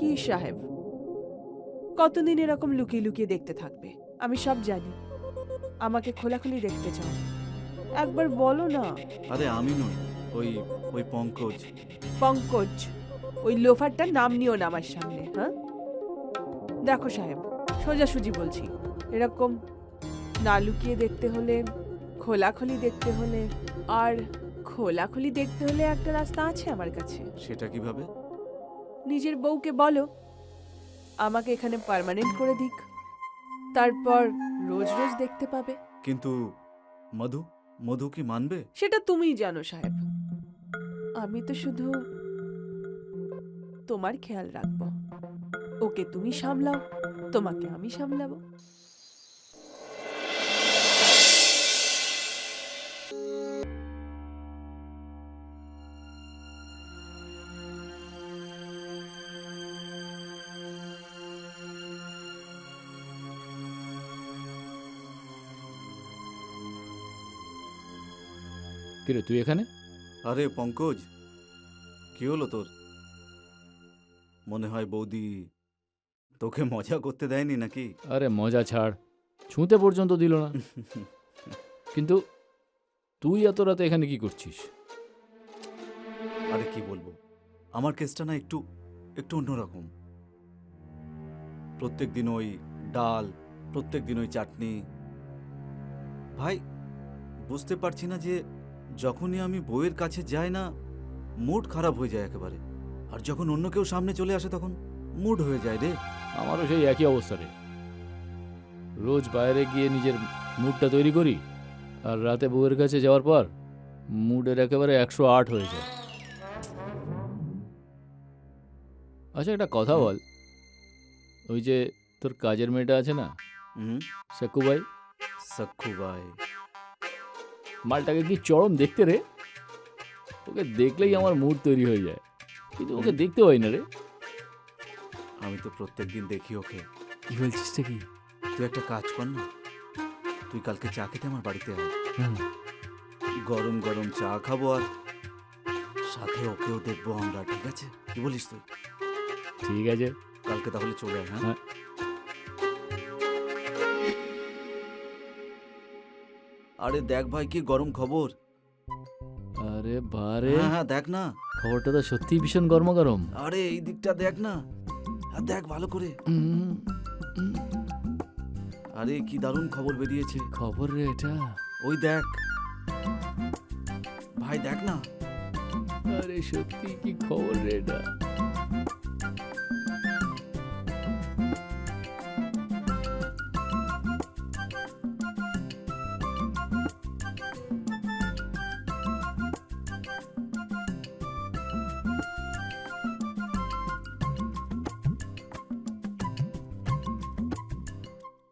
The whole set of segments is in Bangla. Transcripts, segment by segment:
কি সাহেব, কতদিন এরকম লুকিয়ে লুকিয়ে দেখতে থাকবে? আমি সব জানি। আমাকে খোলাখুলি দেখতে চাও, একবার বলো না। আরে আমি নই, ওই ওই পঙ্কজ। পঙ্কজ? ওই লোফারটার নাম নিও না আমার সামনে। হ্যাঁ, দেখো সাহেব, সোজাসুজি বলছি, এরকম না লুকিয়ে দেখতে হলে, খোলাখুলি দেখতে হলে, আর খোলাখুলি দেখতে হলে একটা রাস্তা আছে আমার কাছে। সেটা কিভাবে? নিজের বউকে বলো আমাকে এখানে পার্মানেন্ট করে দিক, তারপর রোজ রোজ দেখতে পাবে। কিন্তু মধু, মধু কি মানবে? সেটা তুমিই জানো সাহেব, আমি তো শুধু তোমার খেয়াল রাখবো। ওকে তুমি সামলাও, তোমাকে আমি সামলাবো। কিরে তুই এখানে? আরে পঙ্কজ, কি হলো তোর? মনে হয় বৌদি তোকে মজা করতে দেয়নি নাকি? আরে মজা ছাড়, ছুঁতে পর্যন্ত দিল না। কিন্তু তুই এত রাতে এখানে কি করছিস? আরে কি বলবো, আমার কেসটা না একটু একটু অন্যরকম। প্রত্যেক দিন ওই ডাল, প্রত্যেক দিন ওই চাটনি। ভাই, বুঝতে পারছি না যে যখনই আমি বউয়ের কাছে যাই না, মুড খারাপ হয়ে যায় একেবারে। আর যখন অন্য কেউ সামনে চলে আসে তখন মুড হয়ে যায় রে। আমারও সেই একই অবস্থা রে। রোজ বাইরে গিয়ে নিজের মুডটা তৈরি করি, আর রাতে বউয়ের কাছে যাওয়ার পর মুডের একেবারে 108 হয়ে যায়। আচ্ছা একটা কথা বল, ওই যে তোর কাজের মেয়েটা আছে না, হুম, সাকু ভাই, সক্ষু ভাই। মালটাকে কি চরম দেখতে রে। ওকে দেখলেই আমার মুড তৈরি হয়ে যায়, কিন্তু ওকে দেখতে পাই না রে। আমি তো প্রত্যেক দিন দেখি ওকে। কি বলছিস কি? তুই একটা কাজ কর না, তুই কালকে চা খেতে আমার বাড়িতে আয়। হুম, গরম গরম চা খাবো, আর সাথে ওকেও দেখবো আমরা, ঠিক আছে? কি বলিস তুই? ঠিক আছে। কালকে তাহলে চলে আয়। হ্যাঁ, হ্যাঁ। আরে দেখ ভাই, কি গরম খবর। আরে বারে, হ্যাঁ হ্যাঁ, দেখ না। খবরটা তো সত্যিই ভীষণ গরমাগরম। আরে এই দিকটা দেখ না, হ্যাঁ দেখ ভালো করে। উম, উম, আরে কি দারুণ খবর বেরিয়েছে। খবর রে এটা। ওই দেখ ভাই, দেখ না। আরে সত্যি কি খবর রে এটা?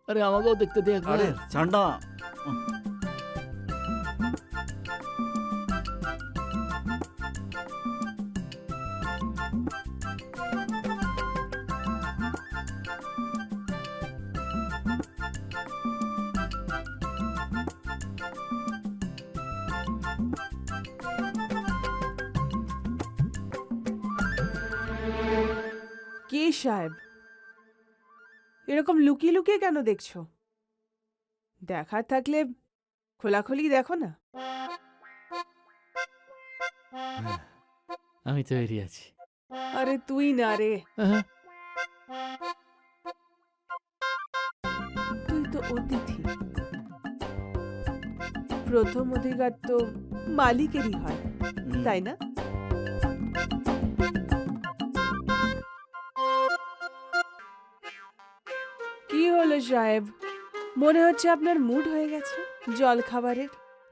আরে আমাকেও দেখতে দে একবার। আরে ছাড় না। কি সাহেব, এরকম লুকিয়ে লুকিয়ে কেন দেখছো? দেখার থাকলে খোলাখুলি দেখো না। হ্যাঁ, আমি তৈরি আছি। আরে তুই না রে, হ্যাঁ, তুই তো অতিথি। প্রথম অধিকার তো মালিকেরই হয়, তাই না? কি হলো সাহেব, মনে হচ্ছে আপনার মুড হয়ে গেছে জল খাবারের।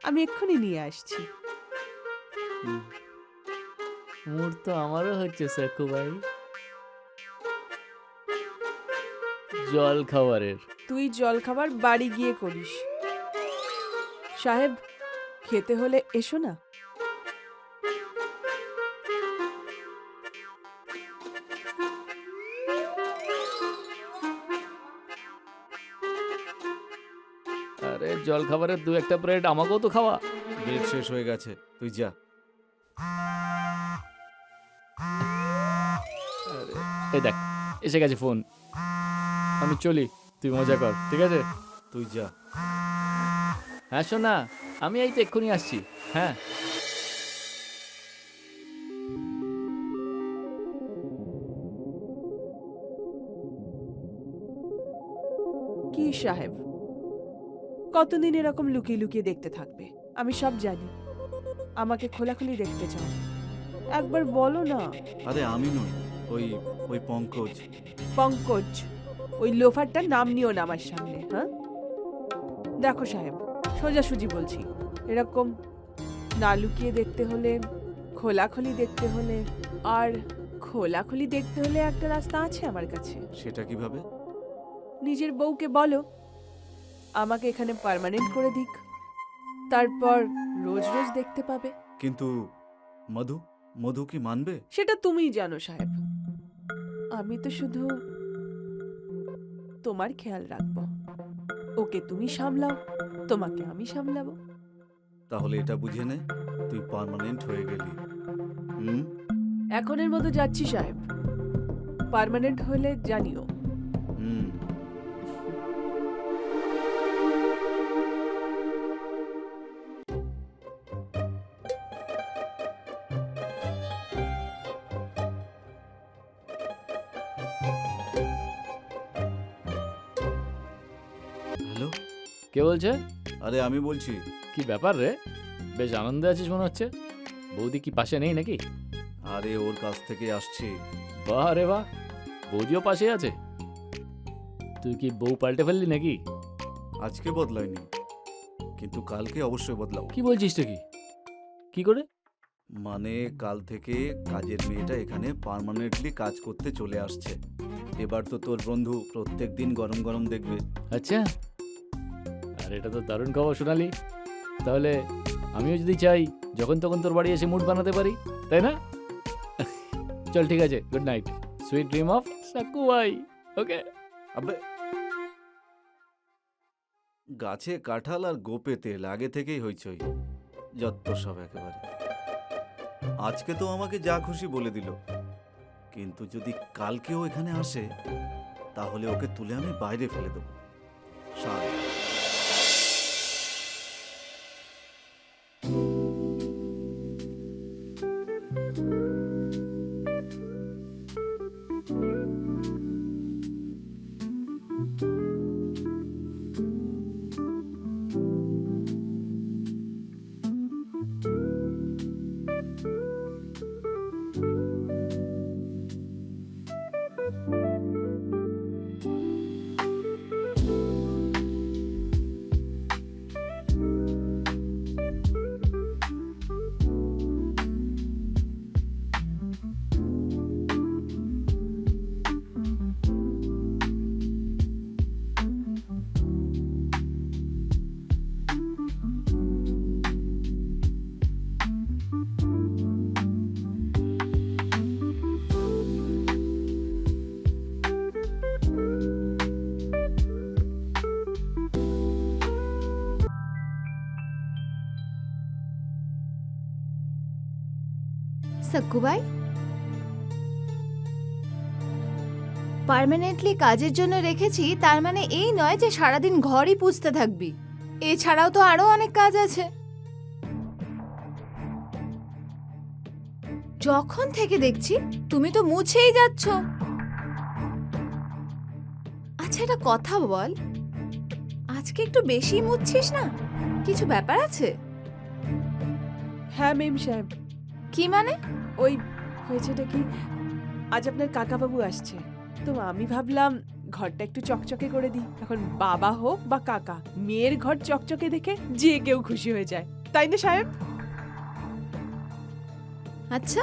আমি এক্ষুনি নিয়ে আসছি। মুড তো আমারও হচ্ছে সাকু ভাই, জল খাবারের। তুই জল খাবার বাড়ি গিয়ে করিস। সাহেব, খেতে হলে এসো না। আরে জল খাবারের দু একটা প্লেট আমাকেও তো খাওয়া। ব্রেক শেষ হয়ে গেছে, তুই যা। আরে এই দেখ, এসে গেছে ফোন। আমি চলি, তুই মজা কর, ঠিক আছে? তুই যা। হ্যাঁ শোনা, আমি এই তো এক্ষুনি আসছি। হ্যাঁ কি সাহেব, কতদিন এরকম লুকিয়ে লুকিয়ে দেখতে থাকবে? আমি সব জানি। আমাকে খোলাখুলি দেখতে চাও, একবার বলো না। আরে আমি নই, ওই ওই পঙ্কজ। পঙ্কজ, ওই লোফারটার নাম নিও না আমার সামনে। হ্যাঁ, দেখো সাহেব, সোজাসুজি বলছি, এরকম না লুকিয়ে দেখতে হলে, খোলাখুলি দেখতে হলে, আর খোলাখুলি দেখতে হলে একটা রাস্তা আছে আমার কাছে। সেটা কিভাবে? নিজের বউকে বলো আমাকে এখানে পার্মানেন্ট করে দিক, তারপর রোজ রোজ দেখতে পাবে। কিন্তু মধু, মধু কি মানবে? সেটা তুমিই জানো সাহেব, আমি তো শুধু তোমার খেয়াল রাখবো। ওকে তুমি সামলাও, তোমাকে আমি সামলাবো। তাহলে এটা বুঝে নে তুই পার্মানেন্ট হয়ে গেলি। হুম। এখনের মতো যাচ্ছি সাহেব, পার্মানেন্ট হলে জানিও। হুম। হ্যালো। কে বলছে? আরে আমি বলছি। কি ব্যাপার রে, বেশ আনন্দে আছিস মনে হচ্ছে। বৌদি কি পাশে নেই নাকি? আরে ওর কাছ থেকে আসছি। বাহ রে বাহ, বৌদিও পাশে আছে। তুই কি বউ পাল্টে ফেললি নাকি? আজকে বদলায়নি, কিন্তু কালকে অবশ্যই বদলাও। কি বলছিস তুই? কি করে? মানে কাল থেকে কাজের মেয়েটা এখানে পার্মানেন্টলি কাজ করতে চলে আসছে। এবার তো তোর বন্ধু প্রত্যেক দিন গরম গরম দেখবে। আচ্ছা, আর এটা তো দারুণ খবর শোনালি। তাহলে আমিও যদি চাই যখন তখন তোর বাড়ি এসে মুড বানাতে পারি, তাই না? চল ঠিক আছে, good night, sweet dream of Saku ভাই। ওকে। আবে, গাছে কাঁঠাল আর গোপে তেল আগে থেকেই হইচই, যত সব একেবারে। আজকে তো আমাকে যা খুশি বলে দিল, কিন্তু যদি কালকেও এখানে আসে তাহলে ওকে তুলে আমি বাইরে ফেলে দেবো। শালা। সাক্কু ভাই, পার্মানেন্টলি কাজের জন্য রেখেছি তার মানে এই নয় যে সারাদিন ঘরই পুছতে থাকবি। এছাড়াও তো আরো অনেক কাজ আছে। যখন থেকে দেখছি তুমি তো মুছেই যাচ্ছ। আচ্ছা, একটা কথা বল, আজকে একটু বেশি মুছছিস না? কিছু ব্যাপার আছে? হ্যাঁ মেম সাহেব, কি মানে? ওই হয়েছেটা কি, আজ আপনার কাকাবাবু আসছে, তো আমি ভাবলাম ঘরটা একটু চকচকে করে দিই। এখন বাবা হোক বা কাকা, মেয়ের ঘর চকচকে দেখে যে কেউ খুশি হয়ে যায়, তাই না সাহেব? আচ্ছা,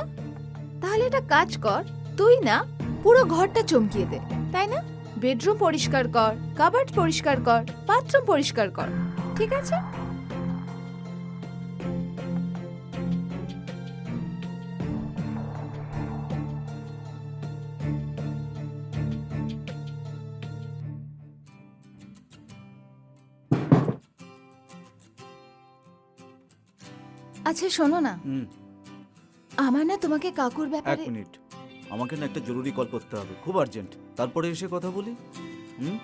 তাহলে একটা কাজ কর, তুই না পুরো ঘরটা চমকিয়ে দে, তাই না? বেডরুম পরিষ্কার কর, কাবার্ড পরিষ্কার কর, বাথরুম পরিষ্কার কর, ঠিক আছে? আচ্ছা শোনো না, হুম। আমার না তোমাকে কাকুর এক ব্যাপারে। মিনিট, আমাকে না একটা জরুরি কল করতে হবে, খুব আর্জেন্ট। তারপরে এসে কথা বলি। হুম?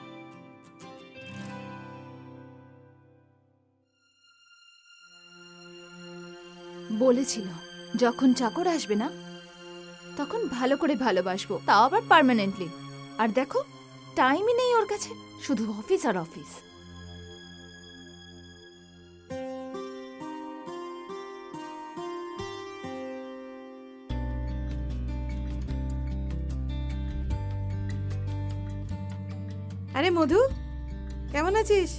বলেছিল যখন চাকর আসবে না তখন ভালো করে ভালোবাসবো, তাও আবার পার্মানেন্টলি। আর দেখো, টাইমই নেই ওর কাছে, শুধু অফিস আর অফিস। আরে মধু, কেমন আছিস?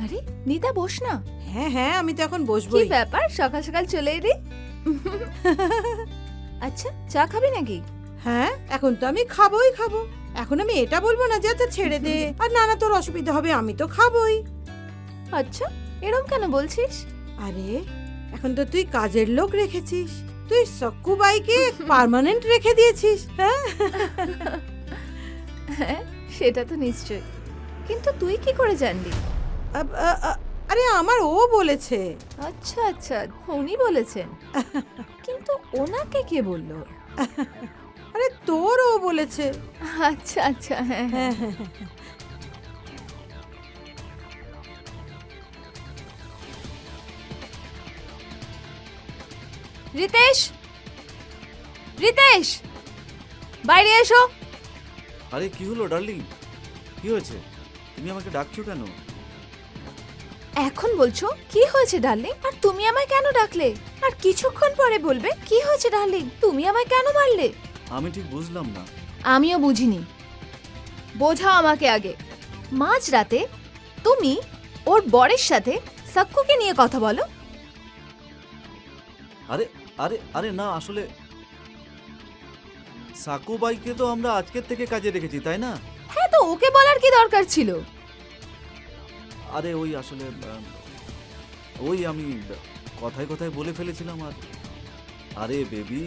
আরে নিতা, বস না। হ্যাঁ হ্যাঁ, আমি তো এখন কি বসবোই। ব্যাপার, সকাল সকাল চলে এলি? আচ্ছা, চা খাবি নাকি? হ্যাঁ, এখন তো আমি খাবোই খাবো। এখন আমি এটা বলবো না যে আচ্ছা ছেড়ে দে, আর না না তোর অসুবিধা হবে, আমি তো খাবোই। আচ্ছা, এরম কেন বলছিস? আরে এখন তো তুই কাজের লোক রেখেছিস, তুই সক্কু বাইকে পার্মানেন্ট রেখে দিয়েছিস। হ্যাঁ হ্যাঁ, সেটা তো নিশ্চয়, কিন্তু তুই কি করে জানলি? আরে আমার ও বলেছে। আচ্ছা আচ্ছা, উনি বলেছেন। কিন্তু ওনাকে কে বললো? আরে তোর ও বলেছে। আচ্ছা আচ্ছা, হ্যাঁ হ্যাঁ। হ্যাঁ হ্যাঁ হ্যাঁ। রিতেশ, রিতেশ, বাইরে এসো। আরে কি হলো ডার্লিং? কি হয়েছে? তুমি আমাকে ডাকছো কেন? এখন বলছো কি হয়েছে ডার্লিং, আর তুমি আমায় কেন ডাকলে? আর কিছুক্ষণ পরে বলবে কি হয়েছে ডার্লিং, তুমি আমায় কেন মারলে? আমি ঠিক বুঝলাম না। আমিও বুঝিনি, বোঝাও আমাকে আগে। মাঝরাতে তুমি ওর বরের সাথে সাক্কুকে নিয়ে কথা বলো? আরে আরে আরে না, আসলে সাকুবাইকে তো আমরা আজকের থেকে কাজে রেখেছি, তাই না? হ্যাঁ, তো ওকে বলার কি দরকার ছিল? আরে ওই আসলে ওই আমি কথায় কথায় বলে ফেলেছিলাম। আর আরে বেবি,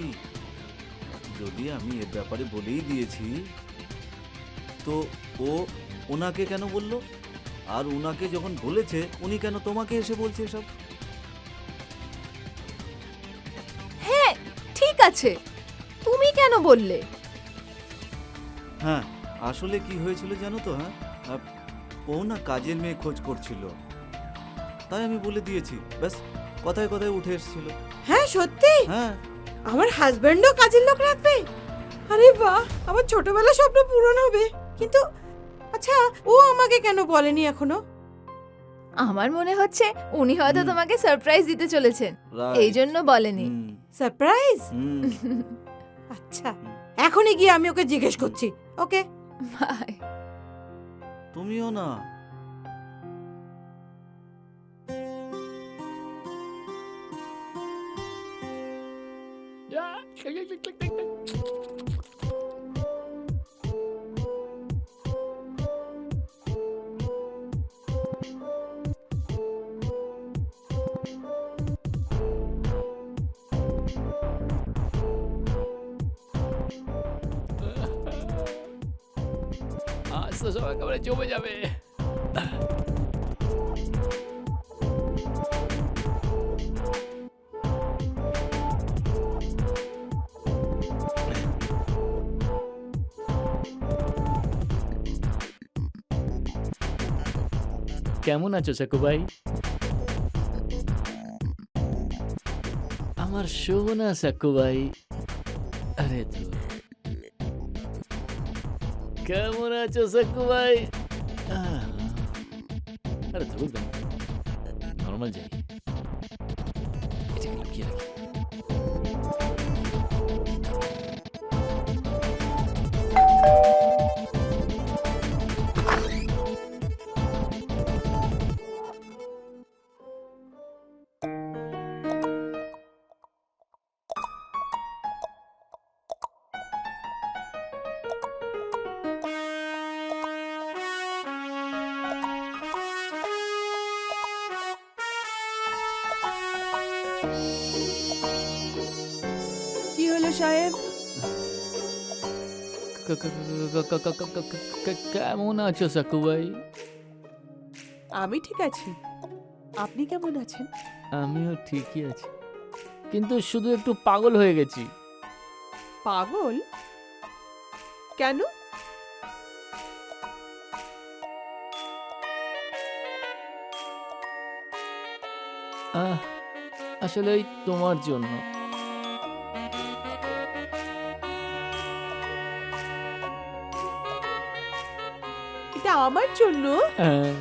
যদি আমি এর ব্যাপারে বলেই দিয়েছি তো ও ওনাকে কেন বললো? আর ওনাকে যখন বলেছে উনি কেন তোমাকে এসে বলছে এসব? হ্যাঁ ঠিক আছে, তুমি কেন বললে? হ্যাঁ, আসলে কি হয়েছিল জানো তো? হ্যাঁ, ও না কাজের মেয়ে খোঁজ করছিল, তাই আমি বলে দিয়েছি। ব্যাস, কথায় কথায় উঠে এসেছিল। হ্যাঁ সত্যি, হ্যাঁ, আমার হাজবেন্ডও কাজের লোক রাখবে? আরে বাহ, আমার ছোটবেলা স্বপ্ন পূরণ হবে। কিন্তু আচ্ছা, ও আমাকে কেন বলেনি এখনো? আমার মনে হচ্ছে উনি হয়তো হুম। তোমাকে সারপ্রাইজ দিতে চলেছেন, right. এই জন্য বলেনি। হুম, সারপ্রাইজ? হুম। আচ্ছা, এখনই গিয়ে আমি ওকে জিজ্ঞেস করছি। ওকে। বাই। তুমিও না। আজ তো সব একেবারে জমে যাবে। কেমন আছো সাকু ভাই? আমার শোনা সাকু ভাই। আরে তো কেমন আছো সাকু ভাই? আরে ধরুন নর্মাল যাই, এটাকে লুকিয়ে রাখি। কি হলো সাহেব? কেমন আছো সাকু ভাই? আমি ঠিক আছি, আপনি কেমন আছেন? আমিও ঠিকই আছি, কিন্তু শুধু একটু পাগল হয়ে গেছি। পাগল? কেন? আসলে ওই তোমার জন্য। এটা আমার জন্য? হ্যাঁ।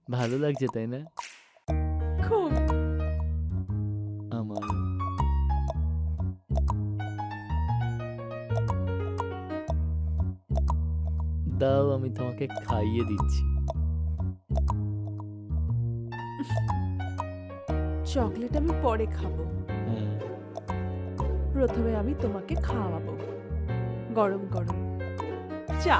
ভালো লাগছে তাই না? খুব। আমার দাও, আমি তোমাকে খাইয়ে দিচ্ছি। চকলেট আমি পরে খাবো, হ্যাঁ। প্রথমে আমি তোমাকে খাওয়াবো গরম গরম চা।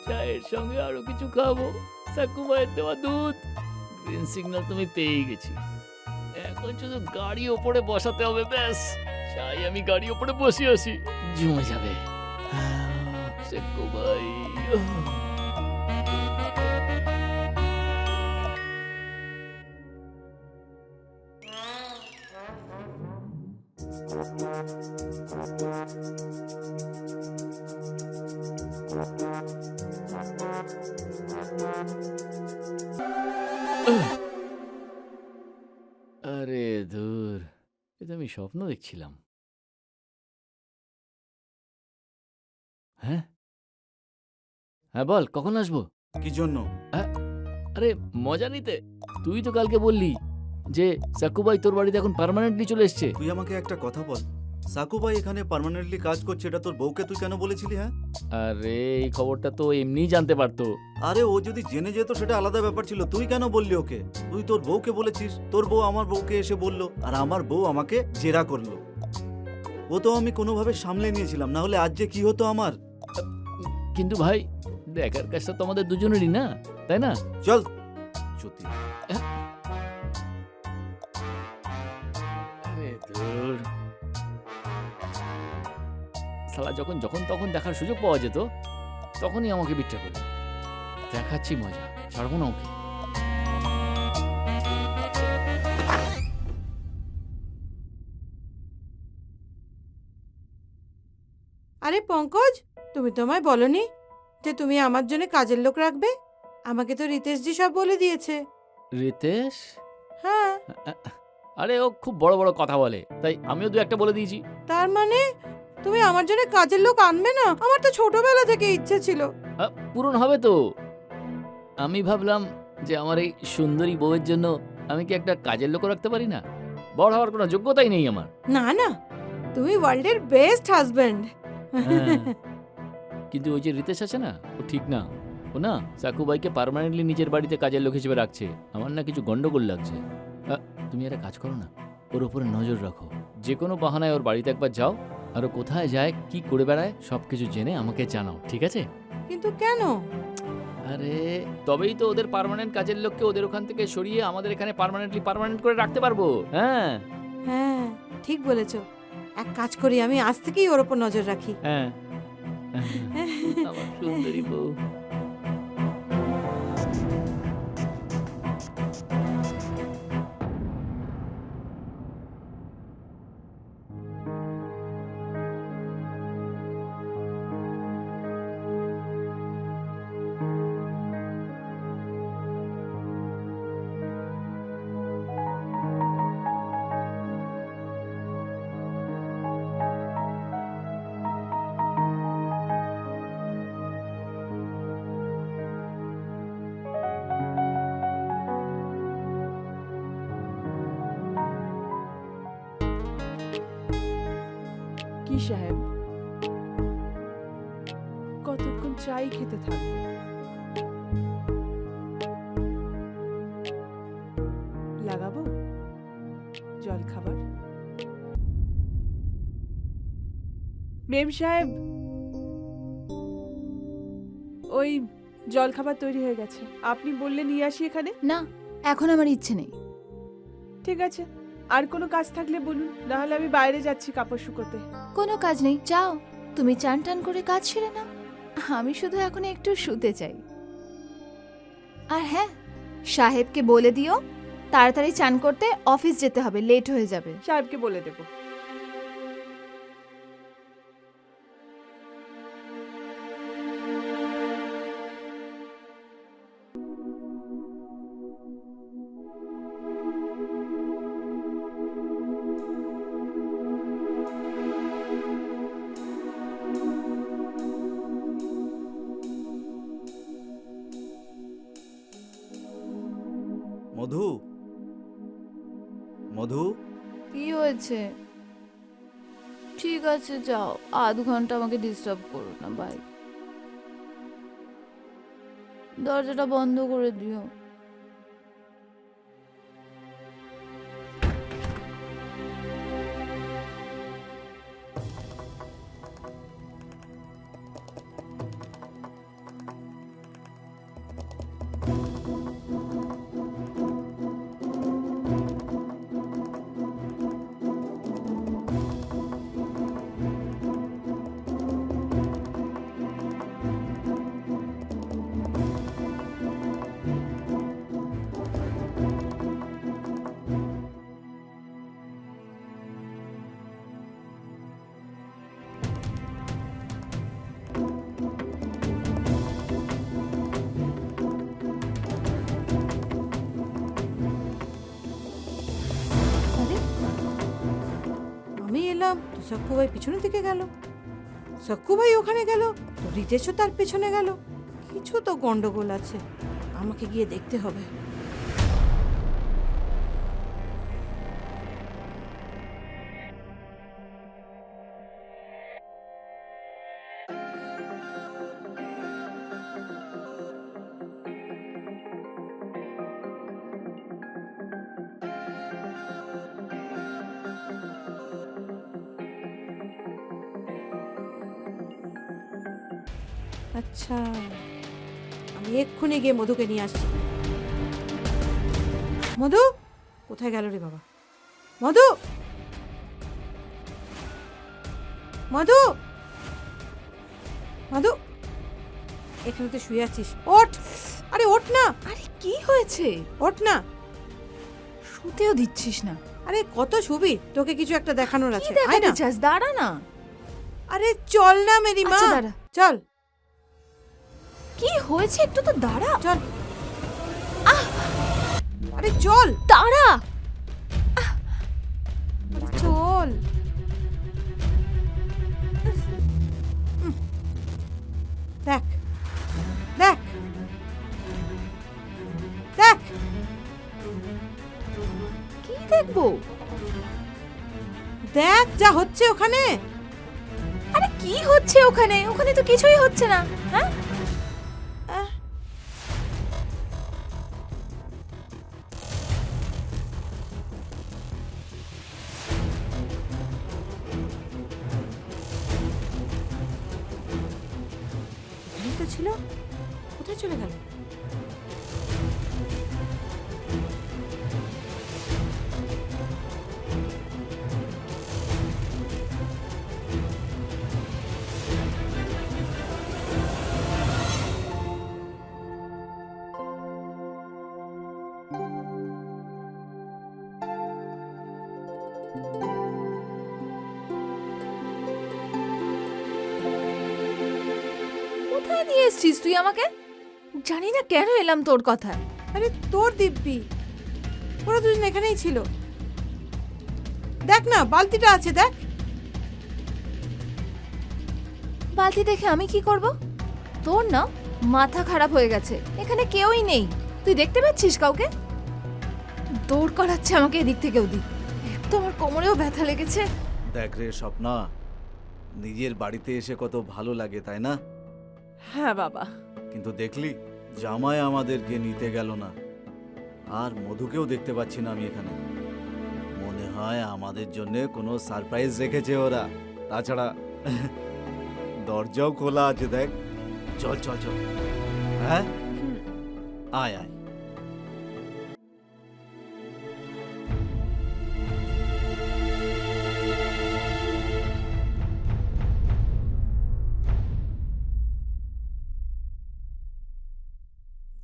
চায়ের সঙ্গে আরো কিছু খাবো। সাকুবাইয়ের দেওয়া দুধ। গ্রিন সিগন্যাল তুমি পেয়ে গেছি। এখন শুধু গাড়ি ওপরে বসাতে হবে, ব্যাস। চাই আমি গাড়ি ওপরে বসে আসি, জমে যাবে। সাকুবাই। আরে ধুর, এটা আমি স্বপ্ন দেখছিলাম। হ্যাঁ হ্যাঁ, বল কখন আসবো? কি জন্য? আরে মজা নিতে। তুই তো কালকে বললি যে সাকুবাই তোর বাড়িতে এখন পার্মানেন্টলি চলে এসছে। তুই আমাকে একটা কথা বল, সাকুবাই এখানে পার্মানেন্টলি কাজ করছে, এটা তোর বউকে তুই কেন বলেছিলি? হ্যাঁ, আরে এই খবরটা তো এমনিই জানতে পারতো। আরে ও যদি জেনে যেত সেটা আলাদা ব্যাপার ছিল, তুই কেন বললি ওকে? তুই তোর বউকে বলেছিস, তোর বউ আমার বউকে এসে বলল, আর আমার বউ আমাকে জেরা করলো। ও তো আমি কোনোভাবে সামলে নিয়েছিলাম, না হলে আজ যে কি হতো আমার। কিন্তু ভাই, দেখার কাজটা তো আমাদের দুজনেরই না, তাই না? চল চুতি। আরে ধুর, শালা যখন যখন তখন দেখার সুযোগ পাওয়া যেত তখনই আমাকে বিট্টা করলো। দেখাচ্ছি মজা, ছাড়বো না ওকে। আরে পঙ্কজ, তুমি তো আমায় বলনি যে তুমি আমার জন্য কাজের লোক রাখবে। আমাকে তো রিতেশজি সব বলে দিয়েছে। রিতেশ? হ্যাঁ, আরে ও খুব বড় বড় কথা বলে, তাই আমিও দু একটা বলে দিয়েছি। তার মানে তুমি আমার জন্য কাজের লোক আনবে না? আমার তো ছোটবেলা থেকে ইচ্ছে ছিল। পূরণ হবে তো। আমি ভাবলাম যে আমার এই সুন্দরী বউয়ের জন্য আমি কি একটা কাজের লোক রাখতে পারি না? বড় হওয়ার কোনো যোগ্যতাই নেই আমার। না না, তুমি ওয়ার্ল্ডের বেস্ট হাজবেন্ড। হ্যাঁ, কিন্তু ওই যে রিতেশ আছে না, ও ঠিক না। ও না সাকুবাইকে পার্মানেন্টলি নিজের বাড়িতে কাজের লোক হিসেবে রাখছে। আমার না কিছু গন্ডগোল লাগছে। তুমি একটা কাজ করো না, ওর উপরে নজর রাখো। যে কোনো বাহানায় ওর বাড়িতে একবার যাও, আর ও কোথায় যায়, কি করে বেড়ায়, সবকিছু জেনে আমাকে জানাও, ঠিক আছে? কিন্তু কেন? আরে তবেই তো ওদের পার্মানেন্ট কাজের লোককে ওদের ওখান থেকে সরিয়ে আমাদের এখানে পার্মানেন্ট করে রাখতে পারবো। হ্যাঁ হ্যাঁ, ঠিক বলেছো। এক কাজ করি, আমি আজ থেকেই ওর উপর নজর রাখি। হ্যাঁ, আমার সুন্দরী বউ। কি সাহেব, চাই খেতে থাকবে। লাগাবো জল খাবার? মেম সাহেব, ওই জল খাবার তৈরি হয়ে গেছে, আপনি বললে নিয়ে আসি এখানে। না, এখন আমার ইচ্ছে নেই। ঠিক আছে, আর কোনো কাজ থাকলে বলুন, না হলে আমি বাইরে যাচ্ছি কাপড় শুকোতে। কোনো কাজ নেই, যাও তুমি চান টান করে কাজ সেরে নাও। আমি শুধু এখন একটু শুতে চাই। আর হ্যাঁ, সাহেবকে বলে দিও তাড়াতাড়ি চান করতে, অফিস যেতে হবে, লেট হয়ে যাবে। সাহেবকে বলে দেবো। মধু, মধু, কি হয়েছে? ঠিক আছে যাও, আধ ঘন্টা আমাকে ডিস্টার্ব করো না, বাই। দরজাটা বন্ধ করে দিও। আরে আমি এলাম তো সক্কু ভাই পিছনের দিকে গেল, সক্কু ভাই ওখানে গেল তো রিতেশও তার পেছনে গেল। কিছু তো গন্ডগোল আছে, আমাকে গিয়ে দেখতে হবে। আচ্ছা, আমি এক্ষুনি গিয়ে মধুকে নিয়ে আসছি। মধু কোথায় গেল রে বাবা? মধু, মধু, মধু, এখানে তো শুয়ে আছিস, ওঠ। আরে ওঠ না, আরে কি হয়েছে? ওঠ না। শুতেও দিচ্ছিস না। আরে কত শুবি, তোকে কিছু একটা দেখানোর কি আছে, আয় দেখাতে না। চাস? দাঁড়া না। আরে চল না মেরি মা, আচ্ছা, দাঁড়া। চল কি হয়েছে একটু তো দাঁড়া। চল। আরে চল, দাঁড়া। আরে চল। দেখ দেখ দেখ, কি দেখবো? দেখ যা হচ্ছে ওখানে। আরে কি হচ্ছে ওখানে? ওখানে তো কিছুই হচ্ছে না। হ্যাঁ, আহ, এখানেই তো ছিল, কোথায় চলে গেল? কোথায় নিয়ে এসেছিস তুই আমাকে? জানি না কেন এলাম তোর কথায়। আরে তোর দিব্যি, ওরা দুজন এখানেই ছিল। দেখ না, বালতিটা আছে, দেখ। বালতি দেখে আমি কি করব? তোর না মাথা খারাপ হয়ে গেছে, এখানে কেউই নেই। তুই দেখতে পাচ্ছিস কাউকে? দৌড় করাচ্ছে আমাকে এদিক থেকে ওদিক। একটু আমার কোমরেও ব্যথা লেগেছে। দেখ রে স্বপ্না, নিজের বাড়িতে এসে কত ভালো লাগে তাই না? হ্যাঁ বাবা। কিন্তু দেখলি জামাই আমাদেরকে নিতে গেল না, আর মধুকেও দেখতে পাচ্ছি না আমি এখানে। মনে হয় আমাদের জন্য কোনো সারপ্রাইজ রেখেছে ওরা। তাছাড়া দরজাও খোলা আছে, দেখ। চল চল চল, হ্যাঁ হুম, আয় আয়।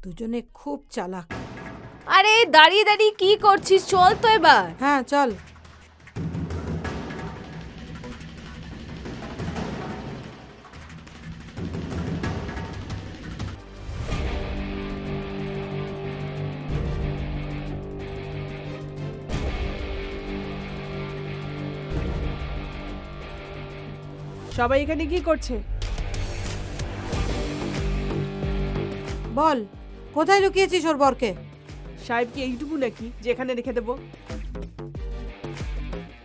দুজনে খুব চালাক। আরে দাঁড়িয়ে দাঁড়িয়ে কি করছিস? চল তো এবার। হ্যাঁ চল। সবাই এখানে কি করছে? বল, কোথায় লুকিয়েছিস ওর বরকে? সাহেব কি এইটুকু নাকি যে এখানে রেখে দেবো?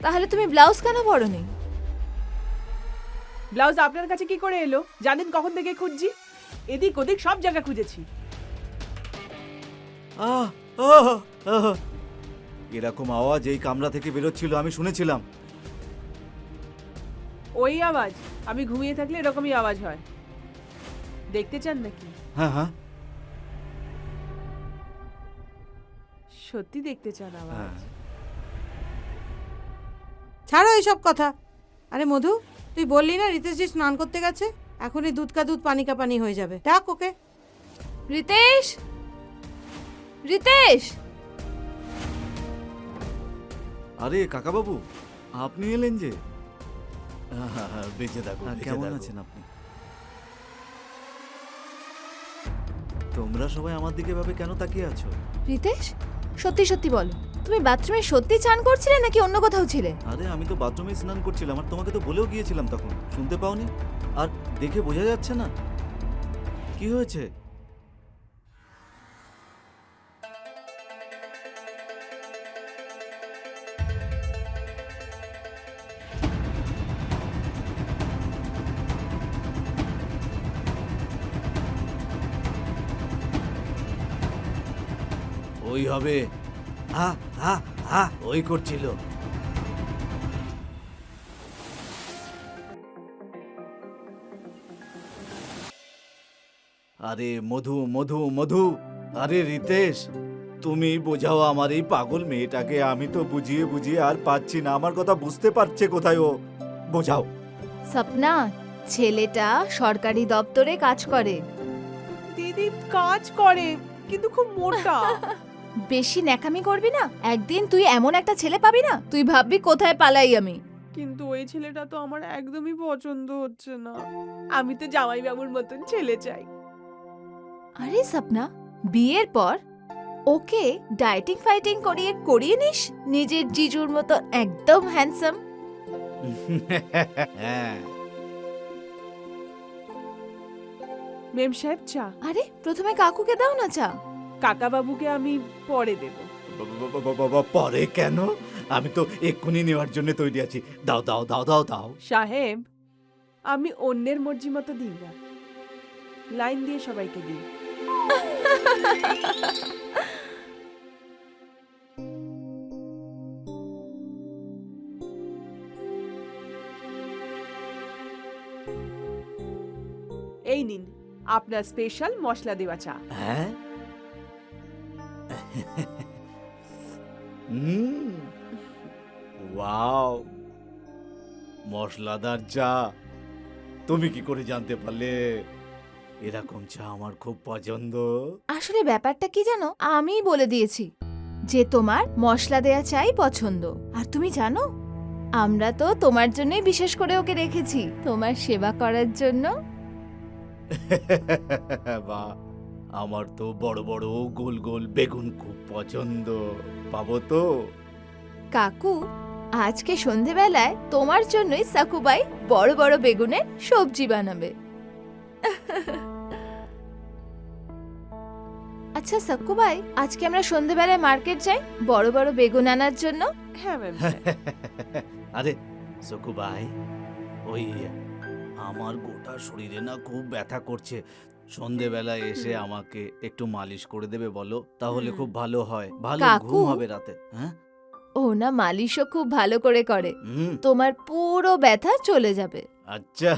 তাহলে তুমি ব্লাউজ কেন পরোনি? ব্লাউজ আপনার কাছে কি করে এলো? জানেন কখন থেকে খুঁজছি? এদিক ওদিক সব জায়গা খুঁজেছি। আহ আহ, আহ। এরকম আওয়াজ এই কামরা থেকে বেরোচ্ছিল, আমি শুনেছিলাম। ওই আওয়াজ? আমি ঘুমিয়ে থাকলে এরকমই আওয়াজ হয়। দেখতে চান নাকি? হ্যাঁ হ্যাঁ সত্যি দেখতে চান আওয়াজ? হ্যাঁ। ছাড়ো এইসব কথা। আরে মধু, তুই বললি না রিতেশজি স্নান করতে গেছে? এখনই দুধ কা দুধ পানি কা পানি হয়ে যাবে। ডাক ওকে। রিতেশ, রিতেশ। আরে কাকাবাবু, আপনি এলেন যে? বেঁচে থাকো। কেমন আছেন আপনি? তোমরা সবাই আমার দিকে ভাবে কেন তাকিয়ে আছো? রিতেশ, সত্যি সত্যি বলো, তুমি বাথরুমে সত্যি চান করছিলে নাকি অন্য কোথাও ছিলে? আরে আমি তো বাথরুমে স্নান করছিলাম, আর তোমাকে তো বলেও গিয়েছিলাম তখন। শুনতে পাওনি? আর দেখে বোঝা যাচ্ছে না? কি হয়েছে? ওই হবে। ওই করছিল। আরে মধু মধু মধু, আরে রিতেশ, তুমি বোঝাও আমার এই পাগল মেয়েটাকে। আমি তো বুঝিয়ে বুঝিয়ে আর পাচ্ছি না। আমার কথা বুঝতে পারছে কোথায় ও? বোঝাও। স্বপ্না, ছেলেটা সরকারি দপ্তরে কাজ করে। দিদি কাজ করে কিন্তু খুব মোটা। বেশি ন্যাকামি করবি না, একদিন তুই এমন একটা ছেলে পাবি না, তুই ভাববি কোথায় পালাই আমি। কিন্তু ওই ছেলেটা তো আমার একদমই পছন্দ হচ্ছে না। আমি তো জামাইবাবুর মতন ছেলে চাই। আরে স্বপ্না, বিয়ের পর ওকে ডায়েটিং ফাইটিং করিয়ে নিস নিজের জিজুর মতো একদম হ্যান্ডসাম। হ্যাঁ। মেম সাহেব চা। আরে প্রথমে কাকুকে দাও না চা। কাকা বাবুকে আমি পরে দেব। পরে কেন? আমি তো এক্ষুনি নেওয়ার জন্য তৈরি আছি। দাও দাও দাও দাও দাও। সাহেব, আমি অন্যের মর্জি মতো দিই না, লাইন দিয়ে সবাইকে দিই। এই নিন আপনার স্পেশাল মশলা দেওয়া চা। হ্যাঁ। ওয়াও, মশলাদার চা। তুমি কি করে জানতে পারলে? এরকম চা আমার খুব পছন্দ। আসলে ব্যাপারটা কি জানো, আমিই বলে দিয়েছি যে তোমার মশলা দেয়া চাই পছন্দ। আর তুমি জানো, আমরা তো তোমার জন্যই বিশেষ করে ওকে রেখেছি, তোমার সেবা করার জন্য। বাহ, আমার তো বড় বড় গোল গোল বেগুন খুব পছন্দ। পাবো তো? কাকু আজকে সন্ধেবেলায় তোমার জন্যই সাকুবাই বড় বড় বেগুনের সবজি বানাবে। আচ্ছা সাকুবাই, আজকে আমরা সন্ধেবেলায় মার্কেট যাই বড় বড় বেগুন আনার জন্য। হ্যাঁ ম্যাম। আরে সকু ভাই, ওই আমার গোটা শরীরে না খুব ব্যথা করছে। সন্ধেবেলায় এসে আমাকে একটু মালিশ করে দেবে বলো, তাহলে খুব ভালো হয়, ভালো কাকু? ঘুম হবে রাতে। হ্যাঁ ও না মালিশও খুব ভালো করে করে, হুম, তোমার পুরো ব্যথা চলে যাবে। আচ্ছা।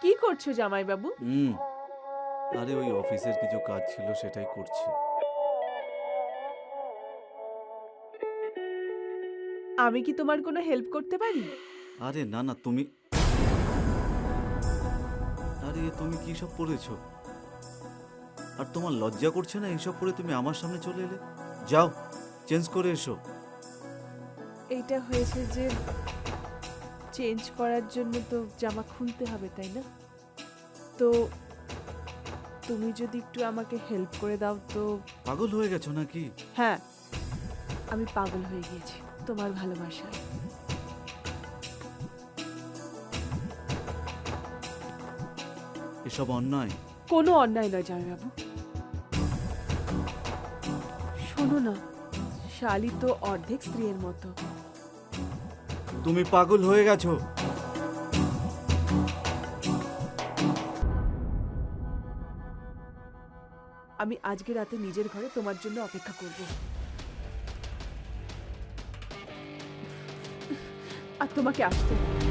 কি করছো জামাইবাবু? হুম, আরে ওই অফিসের কিছু কাজ ছিল সেটাই করছি। আমি কি তোমার কোনো হেল্প করতে পারি? আরে না না, তুমি, আরে তুমি কি সব পড়েছো? আর তোমার লজ্জা করছে না এইসব পরে তুমি আমার সামনে চলে এলে? যাও, চেঞ্জ করে এসো। এইটা হয়েছে যে চেঞ্জ করার জন্য তো জামা খুলতে হবে, তাই না? তো তুমি যদি একটু আমাকে হেল্প করে দাও তো। পাগল হয়ে গেছো নাকি? হ্যাঁ, আমি পাগল হয়ে গিয়েছি তোমার ভালোবাসায়। এসব অন্যায়। কোনো অন্যায় নয় জামাইবাবু। শোনো না, শালি তো অর্ধেক স্ত্রীর মতো। তুমি পাগল হয়ে গেছো। আমি আজকে রাতে নিজের ঘরে তোমার জন্য অপেক্ষা করব। আর তোমাকে আসতে হবে।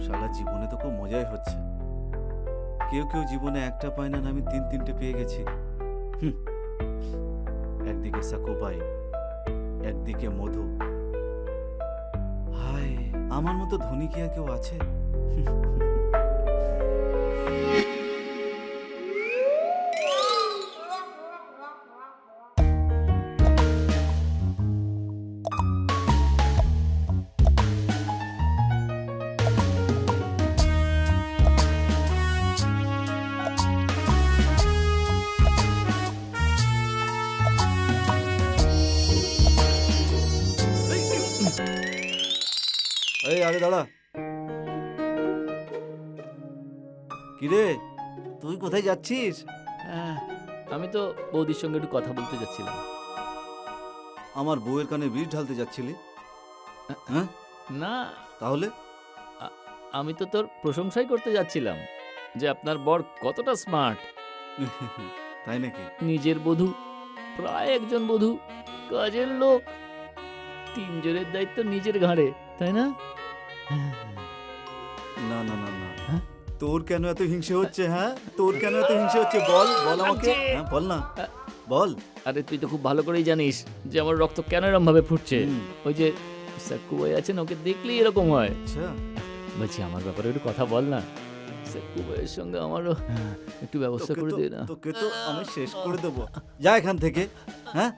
শালা জীবনে তো খুব মজাই হচ্ছে। কেউ কেউ জীবনে একটা পায় না, আর আমি তিন তিনটে পেয়ে গেছি। হুম, একদিকে সাকুবাই, একদিকে মধু। হায়, আমার মতো ধনী কি আর কেউ আছে? এই আরে দাঁড়া। কিরে, তুই কোথায় যাচ্ছিস? হ্যাঁ, আমি তো বৌদির সঙ্গে একটু কথা বলতে যাচ্ছিলাম। আমার বউয়ের কানে বিষ ঢালতে যাচ্ছিলি? হ্যাঁ, না, তাহলে? আমি তো তোর প্রশংসাই করতে যাচ্ছিলাম যে আপনার বর কতটা স্মার্ট। তাই নাকি? নিজের বধূ, প্রায় একজন বধূ, কাজের লোক, তিনজনের দায়িত্ব নিজের ঘাড়ে, তাই না? না না না না, হ্যাঁ? তোর কেন এত হিংসে হচ্ছে? হ্যাঁ, তোর কেন এত হিংসে হচ্ছে? বল বল আমাকে। লাগছে। হ্যাঁ বল না, বল। আরে তুই তো খুব ভালো করেই জানিস যে আমার রক্ত কেন এরম ভাবে ফুটছে। হুম, ওই যে সাক্কু ভাই আছেন, ওকে দেখলেই এরকম হয়। আচ্ছা, বলছি আমার ব্যাপারে একটু কথা বল না। সাক্কু ভাইয়ের সঙ্গে আমারও একটু ব্যবস্থা করে দে না। তোকে তো আমি শেষ করে দেবো। যা এখান থেকে। হ্যাঁ,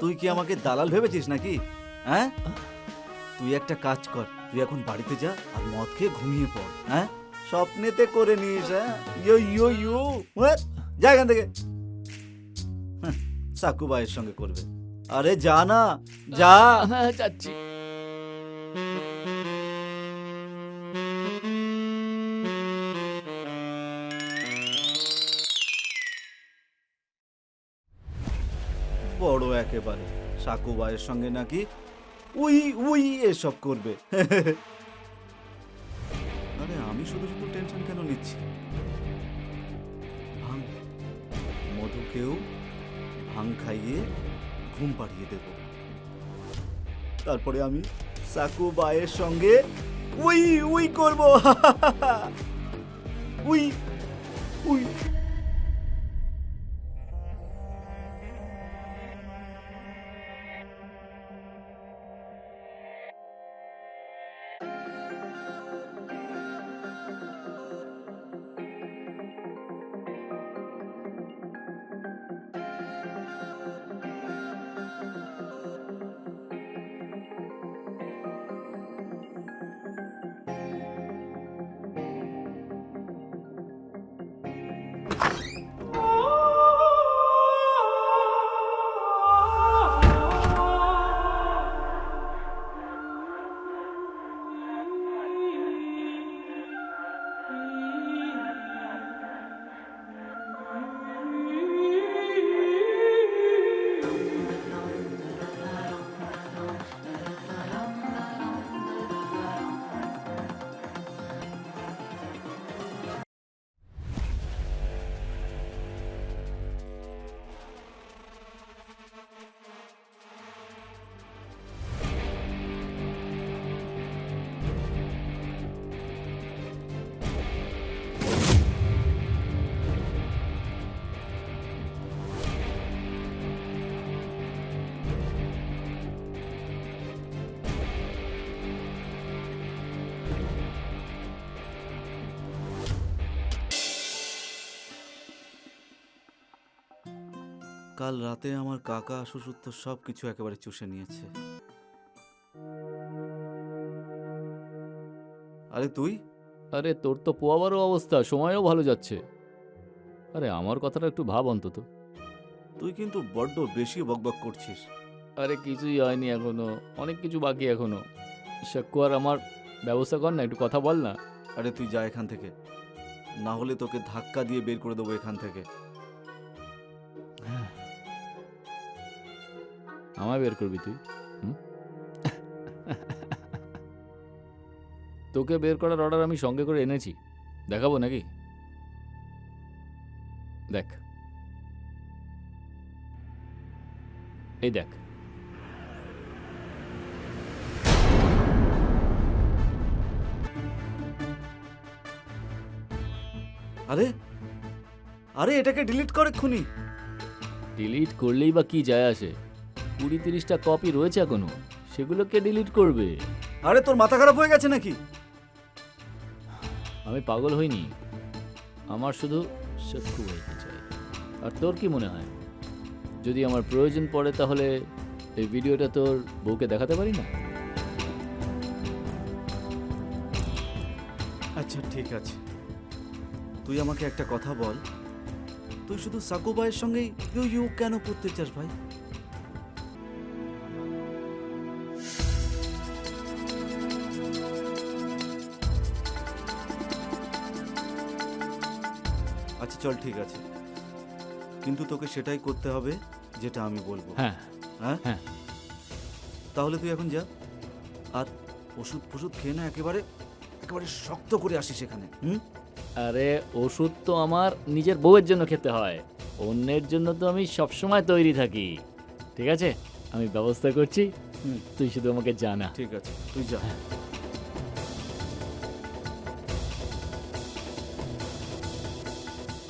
তুই কি আমাকে দালাল ভেবেছিস নাকি? হ্যাঁ, তুই একটা কাজ কর, তুই এখন বাড়িতে যা আর মদ খেয়ে ঘুমিয়ে পড়। হ্যাঁ, স্বপ্নেতে করে নিস। হ্যাঁ, ইয়ো ইয়ো ইয়ো, যা এখান থেকে। সাকু ভাইয়ের সঙ্গে করবে। আরে যা না, যা। হ্যাঁ, যাচ্ছি। বড় একেবারে। সাকুবাইয়ের সঙ্গে নাকি উই উই এসব করবে। আরে আমি শুধু শুধু টেনশন কেন নিচ্ছি? ভাঙ, মধুকেও ভাঙ খাইয়ে ঘুম পাড়িয়ে দেব, তারপরে আমি সাকুবাইয়ের সঙ্গে উই উই করব। We we. কাল রাতে আমার কাকা শ্বশুর তো সব কিছু একেবারে চুষে নিয়েছে। আরে তুই? আরে তোর তো পোয়াবারও অবস্থা, সময়ও ভালো যাচ্ছে। আরে আমার কথাটা একটু ভাব অন্তত। তুই কিন্তু বড্ড বেশি বকবক করছিস। আরে কিছুই হয়নি এখনো, অনেক কিছু বাকি এখনো। সাক্কু আর আমার ব্যবস্থা কর না, একটু কথা বল না। আরে তুই যা এখান থেকে, না হলে তোকে ধাক্কা দিয়ে বের করে দেবো এখান থেকে। আমায় বের করবি তুই? তোকে বের করার অর্ডার আমি সঙ্গে করে এনেছি, দেখাবো নাকি? দেখ, এই দেখ। আরে আরে এটাকে ডিলিট কর এক্ষুনি। ডিলিট করলেই বা কি যায় আসে? 20-30টা কপি রয়েছে এখনো, সেগুলোকে ডিলিট করবে। আরে তোর মাথা খারাপ হয়ে গেছে নাকি? আমি পাগল হইনি, আমার শুধু সাক্কু ভাইকে চাই। আর তোর কি মনে হয়, যদি আমার প্রয়োজন পড়ে তাহলে এই ভিডিওটা তোর বউকে দেখাতে পারি না? আচ্ছা ঠিক আছে, তুই আমাকে একটা কথা বল, তুই শুধু সাকুবাইয়ের সঙ্গেই ইউ ইউ কেন করতে চাস ভাই? আচ্ছা চল ঠিক আছে, কিন্তু তোকে সেটাই করতে হবে যেটা আমি বলবো। হ্যাঁ হ্যাঁ হ্যাঁ। তাহলে তুই এখন যা, আর ওষুধ ফষুধ খেয়ে না একেবারে একেবারে শক্ত করে আসিস এখানে। আরে ওষুধ তো আমার নিজের বউয়ের জন্য খেতে হয়, অন্যের জন্য তো আমি সবসময় তৈরি থাকি। ঠিক আছে, আমি ব্যবস্থা করছি, তুই শুধু আমাকে জানা। ঠিক আছে তুই যা।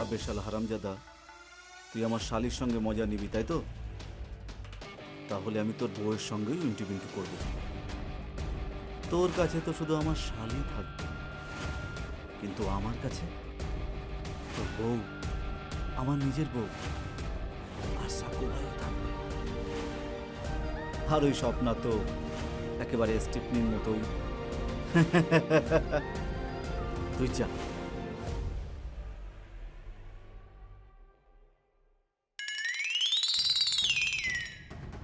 আবে শালা হারামজাদা, তুই আমার শালির সঙ্গে মজা নিবি তাই তো? তাহলে আমি তোর বউয়ের সঙ্গেই ইন্টু বিন্টু করবো। তোর কাছে তো শুধু আমার শালি থাকবে, কিন্তু আমার কাছে তোর বউ, আমার নিজের বউ আর সাকুবাইও থাকবে। আর ওই স্বপ্না তো একেবারে স্টিফনির মতোই। তুই যা।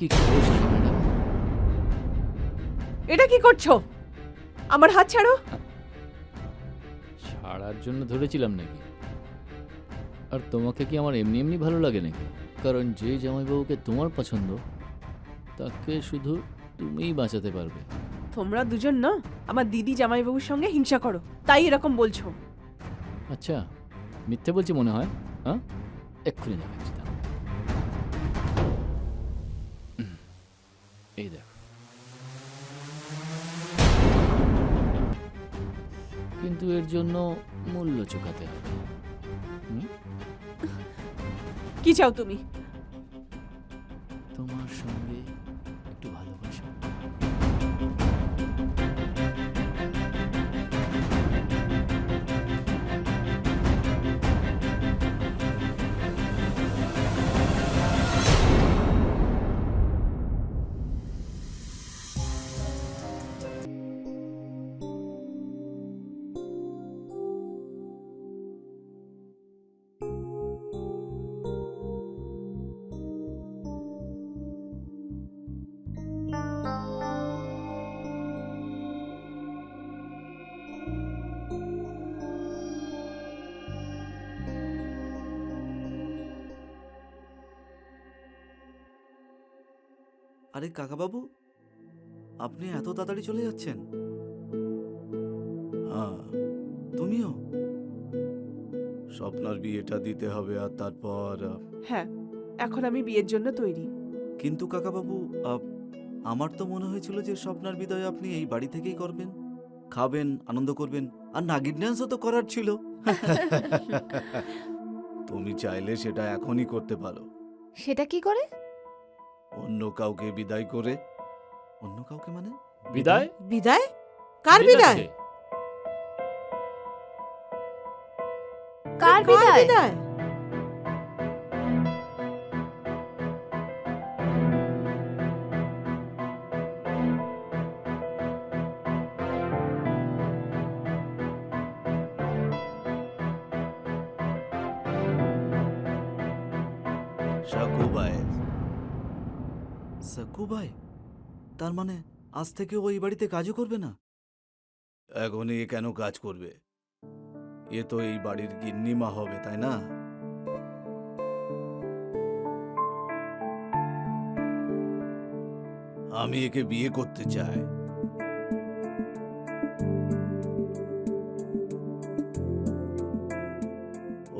কি করছিস ম্যাডাম? এটা কি করছো? আমার হাত ছাড়ো। ছাড়ার জন্য ধরেছিলাম নাকি? আর তোমাকে কি আমার এমনি এমনি ভালো লাগে নাকি? কারণ যে জামাইবাবুকে তোমার পছন্দ তাকে শুধু তুমিই বাঁচাতে পারবে। তোমরা দুজন না আমার দিদি জামাইবাবুর সঙ্গে হিংসা করো, তাই এরকম বলছো। আচ্ছা, মিথ্যে বলছি মনে হয়? হ্যাঁ, এক্ষুনি দেখাচ্ছি দাঁড়াও। এই দেখো। কিন্তু এর জন্য মূল্য চুকাতে হবে। কি চাও তুমি? তোমার সঙ্গে একটু ভালোবাসা। আরে কাকাবাবু, আপনি এত তাড়াতাড়ি চলে যাচ্ছেন? হ্যাঁ, তুমিও? স্বপ্নার বিয়েটা দিতে হবে আর তারপর হ্যাঁ, এখন আমি বিয়ের জন্য তৈরি। কিন্তু কাকাবাবু, আমার তো মনে হয়েছিল যে স্বপ্নার বিদায় আপনি এই বাড়ি থেকেই করবেন, খাবেন, আনন্দ করবেন, আর নাগিন ড্যান্সও তো করার ছিল। তুমি চাইলে সেটা এখনই করতে পারো, সেটা কি করে? অন্য কাউকে বিদায় করে। অন্য কাউকে মানে? বিদায়? বিদায়? কার বিদায়? কার কার বিদায়? বিদায়? সাকুবাইয়ের। সাকুবাই? তার মানে আজ থেকে ও এই বাড়িতে কাজও করবে না? এখন এ কেন কাজ করবে? এ তো এই বাড়ির গিন্নিমা হবে, তাই না? আমি একে বিয়ে করতে চাই।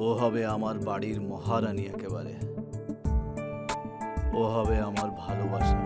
ও হবে আমার বাড়ির মহারানী একেবারে। ও হবে আমার ভালোবাসা।